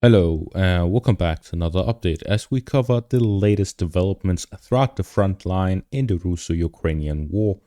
Hello, and welcome back to another update as we cover the latest developments throughout the front line in the Russo-Ukrainian war.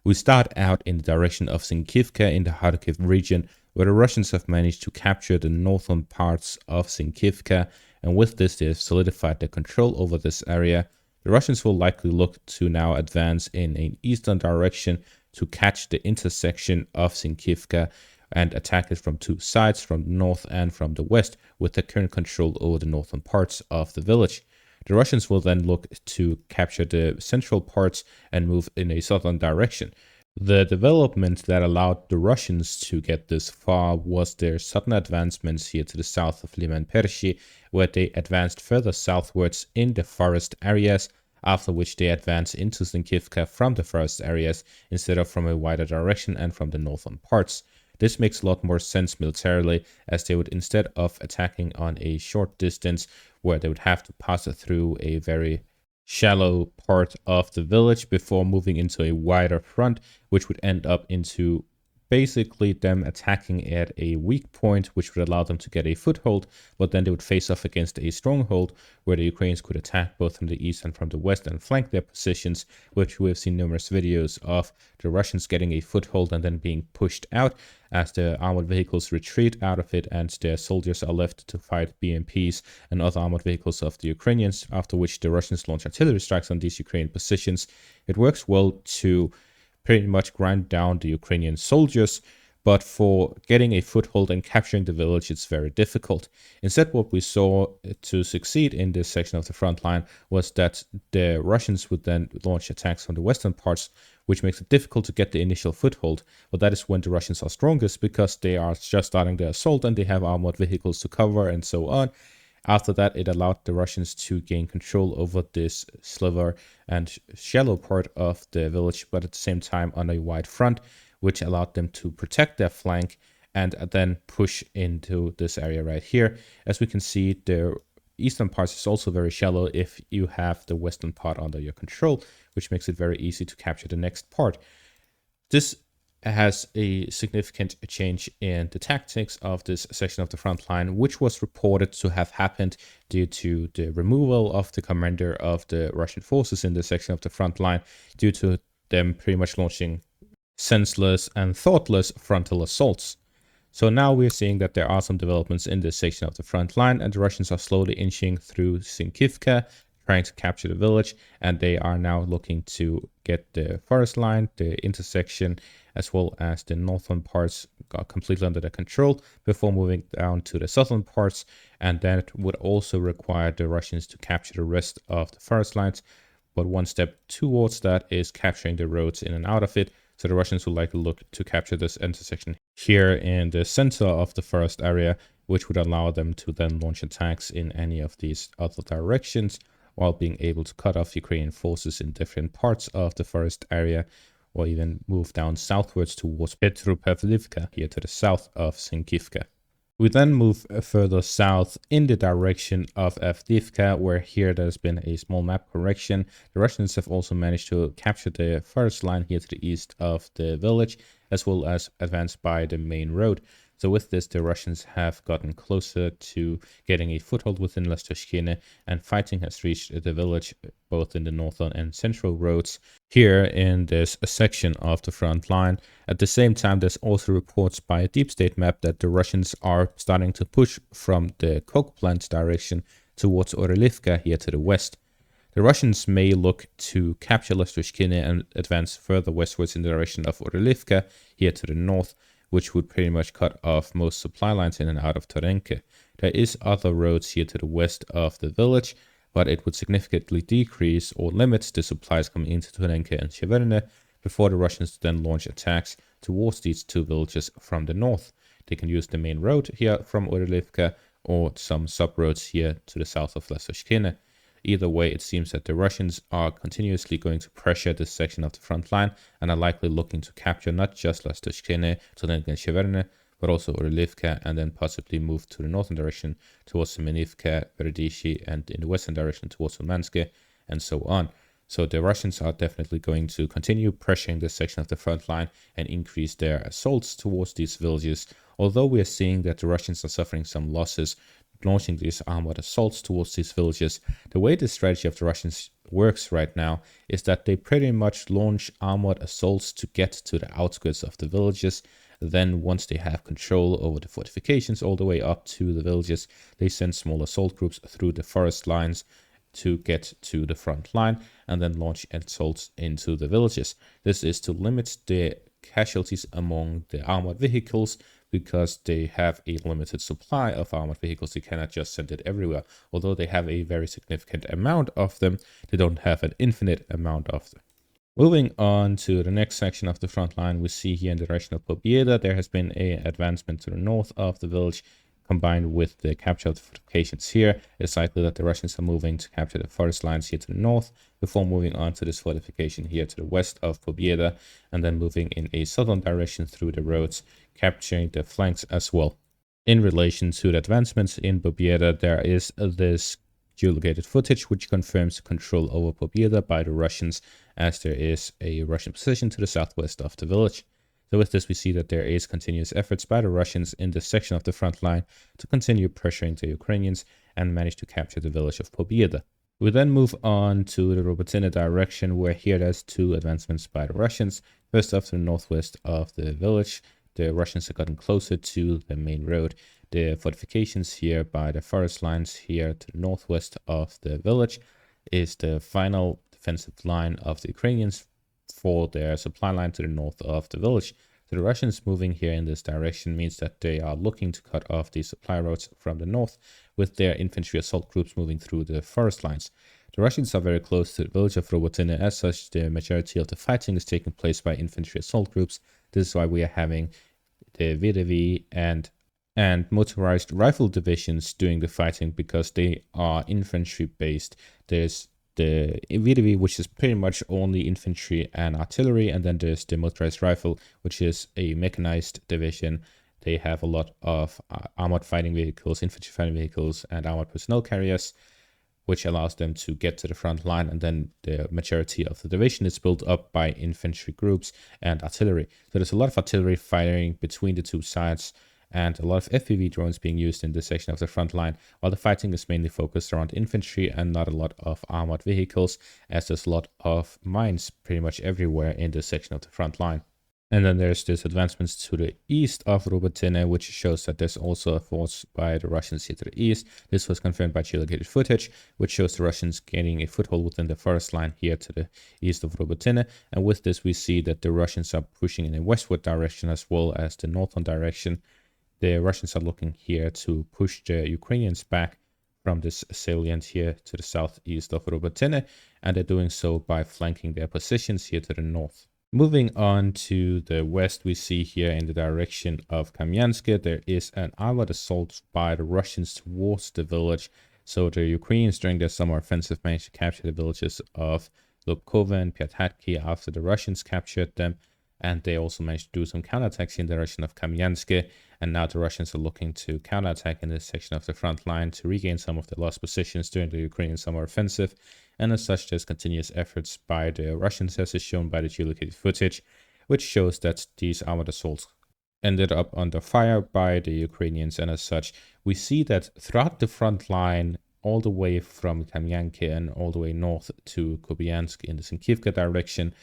We start out in the direction of Sinkivka in the Kharkiv region, where the Russians have managed to capture the northern parts of Sinkivka, and with this they have solidified their control over this area. The Russians will likely look to now advance in an eastern direction to catch the intersection of Sinkivka and attack it from two sides, from the north and from the west, with the current control over the northern parts of the village. The Russians will then look to capture the central parts and move in a southern direction. The development that allowed the Russians to get this far was their sudden advancements here to the south of Liman Pershi, where they advanced further southwards in the forest areas, after which they advanced into Sinkivka from the forest areas instead of from a wider direction and from the northern parts. This makes a lot more sense militarily, as they would, instead of attacking on a short distance where they would have to pass through a very shallow part of the village before moving into a wider front, which would end up into basically them attacking at a weak point, which would allow them to get a foothold, but then they would face off against a stronghold where the Ukrainians could attack both from the east and from the west and flank their positions, which we have seen numerous videos of the Russians getting a foothold and then being pushed out as the armored vehicles retreat out of it and their soldiers are left to fight BMPs and other armored vehicles of the Ukrainians, after which the Russians launch artillery strikes on these Ukrainian positions. It works well to pretty much grind down the Ukrainian soldiers, but for getting a foothold and capturing the village, it's very difficult. Instead, what we saw to succeed in this section of the front line was that the Russians would then launch attacks on the western parts, which makes it difficult to get the initial foothold. But that is when the Russians are strongest, because they are just starting their assault and they have armored vehicles to cover and so on. After that, it allowed the Russians to gain control over this sliver and shallow part of the village, but at the same time on a wide front, which allowed them to protect their flank and then push into this area right here. As we can see, the eastern part is also very shallow if you have the western part under your control, which makes it very easy to capture the next part. This has a significant change in the tactics of this section of the front line, which was reported to have happened due to the removal of the commander of the Russian forces in this section of the front line, due to them pretty much launching senseless and thoughtless frontal assaults. So now we're seeing that there are some developments in this section of the front line, and the Russians are slowly inching through Sinkivka, trying to capture the village, and they are now looking to get the forest line, the intersection, as well as the northern parts got completely under their control before moving down to the southern parts, and that would also require the Russians to capture the rest of the forest lines. But one step towards that is capturing the roads in and out of it. So the Russians would likely look to capture this intersection here in the center of the forest area, which would allow them to then launch attacks in any of these other directions, while being able to cut off Ukrainian forces in different parts of the forest area, or even move down southwards towards Petropavlivka, here to the south of Sinkivka. We then move further south in the direction of Avdiivka, where here there's been a small map correction. The Russians have also managed to capture the forest line here to the east of the village, as well as advance by the main road. So with this, the Russians have gotten closer to getting a foothold within Lastoshkine, and fighting has reached the village both in the northern and central roads here in this section of the front line. At the same time, there's also reports by a deep state map that the Russians are starting to push from the coke plant direction towards Orelivka here to the west. The Russians may look to capture Lastoshkine and advance further westwards in the direction of Orelivka here to the north, which would pretty much cut off most supply lines in and out of Torenke. There is other roads here to the west of the village, but it would significantly decrease or limit the supplies coming into Torenke and Sheverne before the Russians then launch attacks towards these two villages from the north. They can use the main road here from Orelivka or some sub-roads here to the south of Lastoshkine. Either way, it seems that the Russians are continuously going to pressure this section of the front line and are likely looking to capture not just Lastoshkine, Torenke and Sheverne, but also Orelivka, and then possibly move to the northern direction towards Semenivka, Berdishi, and in the western direction towards Ulmanske, and so on. So the Russians are definitely going to continue pressuring this section of the front line and increase their assaults towards these villages. Although we are seeing that the Russians are suffering some losses, launching these armored assaults towards these villages. The way the strategy of the Russians works right now is that they pretty much launch armored assaults to get to the outskirts of the villages. Then once they have control over the fortifications all the way up to the villages, they send small assault groups through the forest lines to get to the front line and then launch assaults into the villages. This is to limit the casualties among the armored vehicles because they have a limited supply of armored vehicles. They cannot just send it everywhere. Although they have a very significant amount of them, they don't have an infinite amount of them. Moving on to the next section of the front line, we see here in the direction of Pobieda, there has been an advancement to the north of the village. Combined with the capture of the fortifications here, it's likely that the Russians are moving to capture the forest lines here to the north before moving on to this fortification here to the west of Pobieda, and then moving in a southern direction through the roads, capturing the flanks as well. In relation to the advancements in Pobieda, there is this geolocated footage which confirms control over Pobieda by the Russians, as there is a Russian position to the southwest of the village. So with this, we see that there is continuous efforts by the Russians in this section of the front line to continue pressuring the Ukrainians and manage to capture the village of Pobieda. We then move on to the Robotyne direction, where here there's two advancements by the Russians. First off, to the northwest of the village, the Russians have gotten closer to the main road. The fortifications here by the forest lines here to the northwest of the village is the final defensive line of the Ukrainians for their supply line to the north of the village. So the Russians moving here in this direction means that they are looking to cut off the supply roads from the north, with their infantry assault groups moving through the forest lines. The Russians are very close to the village of Robotyne. As such, the majority of the fighting is taking place by infantry assault groups. This is why we are having the VDV and motorized rifle divisions doing the fighting, because they are infantry based. There's the VDV, which is pretty much only infantry and artillery, and then there's the motorized rifle, which is a mechanized division. They have a lot of armored fighting vehicles, infantry fighting vehicles, and armored personnel carriers, which allows them to get to the front line, and then the majority of the division is built up by infantry groups and artillery. So there's a lot of artillery firing between the two sides, and a lot of FPV drones being used in this section of the front line, while the fighting is mainly focused around infantry and not a lot of armored vehicles, as there's a lot of mines pretty much everywhere in this section of the front line. And then there's this advancements to the east of Robotyne, which shows that there's also a force by the Russians here to the east. This was confirmed by geolocated footage, which shows the Russians gaining a foothold within the forest line here to the east of Robotyne. And with this, we see that the Russians are pushing in a westward direction as well as the northern direction. The Russians are looking here to push the Ukrainians back from this salient here to the southeast of Robotyne, and they're doing so by flanking their positions here to the north. Moving on to the west, we see here in the direction of Kamyansk, there is an armored assault by the Russians towards the village. So the Ukrainians during their summer offensive managed to capture the villages of Lubkova and Pyatatki after the Russians captured them. And they also managed to do some counterattacks in the direction of Kamyansk. And now the Russians are looking to counterattack in this section of the front line to regain some of the lost positions during the Ukrainian summer offensive. And as such, there's continuous efforts by the Russians, as is shown by the geolocated footage, which shows that these armored assaults ended up under fire by the Ukrainians. And as such, we see that throughout the front line, all the way from Kamyansk and all the way north to Kupiansk in the Sinkivka direction,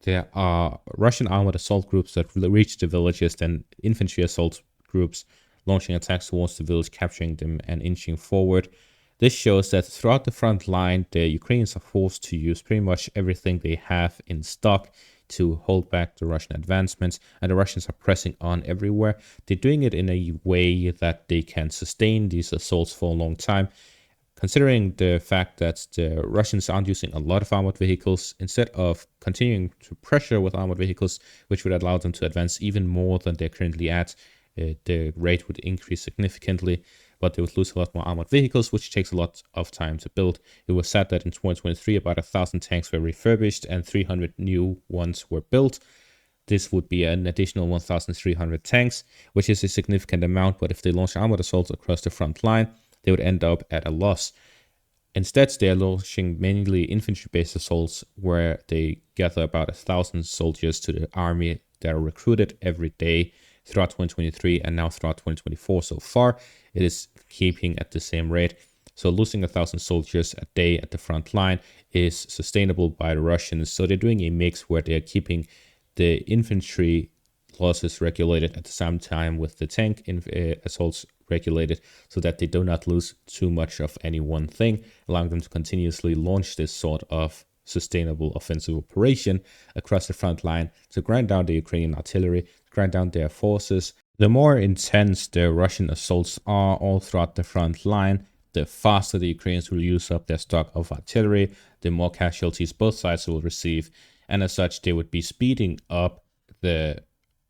there are Russian armored assault groups that reach the villages, then infantry assault groups launching attacks towards the village, capturing them and inching forward. This shows that throughout the front line, the Ukrainians are forced to use pretty much everything they have in stock to hold back the Russian advancements, and the Russians are pressing on everywhere. They're doing it in a way that they can sustain these assaults for a long time. Considering the fact that the Russians aren't using a lot of armored vehicles, instead of continuing to pressure with armored vehicles, which would allow them to advance even more than they're currently at, the rate would increase significantly, but they would lose a lot more armored vehicles, which takes a lot of time to build. It was said that in 2023, about 1,000 tanks were refurbished and 300 new ones were built. This would be an additional 1,300 tanks, which is a significant amount, but if they launch armored assaults across the front line, they would end up at a loss. Instead, they are launching mainly infantry-based assaults where they gather about 1,000 soldiers to the army that are recruited every day throughout 2023 and now throughout 2024 so far. It is keeping at the same rate. So losing 1,000 soldiers a day at the front line is sustainable by the Russians. So they're doing a mix where they're keeping the infantry losses regulated at the same time with the tank assaults regulated, so that they do not lose too much of any one thing, allowing them to continuously launch this sort of sustainable offensive operation across the front line to grind down the Ukrainian artillery, grind down their forces. The more intense the Russian assaults are all throughout the front line, the faster the Ukrainians will use up their stock of artillery, the more casualties both sides will receive, and as such they would be speeding up the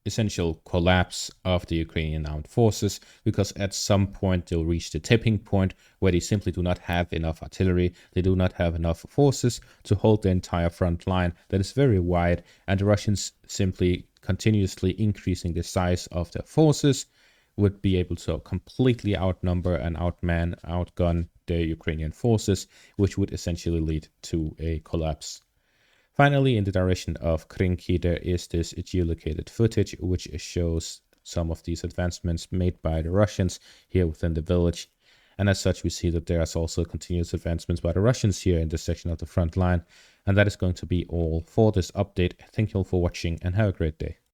essential collapse of the Ukrainian armed forces, because at some point they'll reach the tipping point where they simply do not have enough artillery, they do not have enough forces to hold the entire front line that is very wide, and the Russians simply continuously increasing the size of their forces would be able to completely outnumber and outgun the Ukrainian forces, which would essentially lead to a collapse. Finally, in the direction of Krinky, there is this geolocated footage which shows some of these advancements made by the Russians here within the village. And as such, we see that there is also continuous advancements by the Russians here in this section of the front line. And that is going to be all for this update. Thank you all for watching and have a great day.